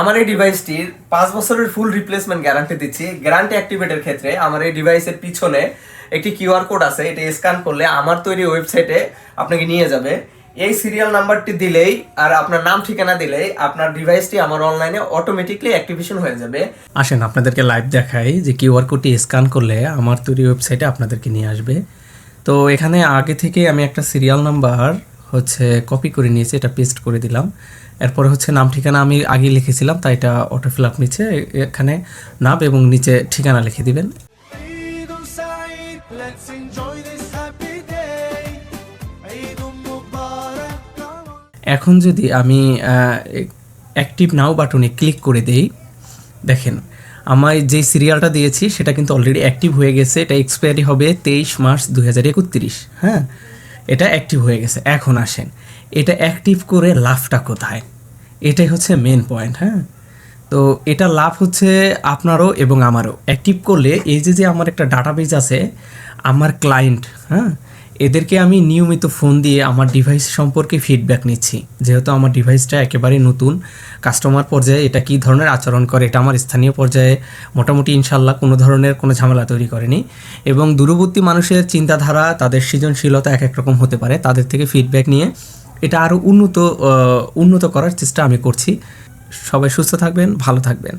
আমার এই ডিভাইসটির 5 বছরের ফুল রিপ্লেসমেন্ট গ্যারান্টি দিচ্ছি। গ্যারান্টি অ্যাক্টিভেটের ক্ষেত্রে আমার এই ডিভাইসের পিছনে একটি কিউআর কোড আছে, এটা স্ক্যান করলে আমার তৈরি ওয়েবসাইটে আপনাকে নিয়ে যাবে। এই সিরিয়াল নাম্বারটি দিলেই আর আপনার নাম ঠিকানা দিলেই আপনার ডিভাইসটি আমার অনলাইনে অটোমেটিকলি অ্যাক্টিভেশন হয়ে যাবে। আসেন আপনাদেরকে লাইভ দেখাই যে কিউআর কোডটি স্ক্যান করলে আমার তৈরি ওয়েবসাইটে আপনাদেরকে নিয়ে আসবে। তো এখানে আগে থেকে আমি একটা সিরিয়াল নাম্বার কপি করে নিয়েছি, এটা পেস্ট করে দিলাম। এরপরে নাম ঠিকানা আমি আগে লিখেছিলাম, তাই এটা অটো ফিল আপ নিচে এখানে নাম এবং নিচে ঠিকানা লিখে দিবেন। এখন যদি আমি অ্যাক্টিভ নাও বাটনে ক্লিক করে দেই, দেখেন আমার যে সিরিয়ালটা দিয়েছি সেটা কিন্তু অলরেডি অ্যাক্টিভ হয়ে গেছে। এটা এক্সপায়ারি হবে 23 মার্চ 2031। হ্যাঁ, এটা অ্যাক্টিভ হয়ে গেছে। এখন আসেন এটা অ্যাক্টিভ করে লাভটা কোথায়, এটাই মেন পয়েন্ট। হ্যাঁ, তো এটা লাভ আপনারও এবং আমারও। অ্যাক্টিভ করলে এই যে আমার একটা ডাটাবেজ আছে, আমার ক্লায়েন্ট, হ্যাঁ, এদেরকে আমি নিয়মিত ফোন দিয়ে আমার ডিভাইস সম্পর্কে ফিডব্যাক নিচ্ছি। যেহেতু আমার ডিভাইসটা একেবারে নতুন, কাস্টমার পর্যায়ে এটা কী ধরনের আচরণ করে, এটা আমার স্থানীয় পর্যায়ে মোটামুটি ইনশাল্লাহ কোনো ধরনের কোনো ঝামেলা তৈরি করেনি। এবং দূরবর্তী মানুষের চিন্তাধারা, তাদের সৃজনশীলতা এক এক রকম হতে পারে, তাদের থেকে ফিডব্যাক নিয়ে এটা আরও উন্নত করার চেষ্টা আমি করছি। সবাই সুস্থ থাকবেন, ভালো থাকবেন।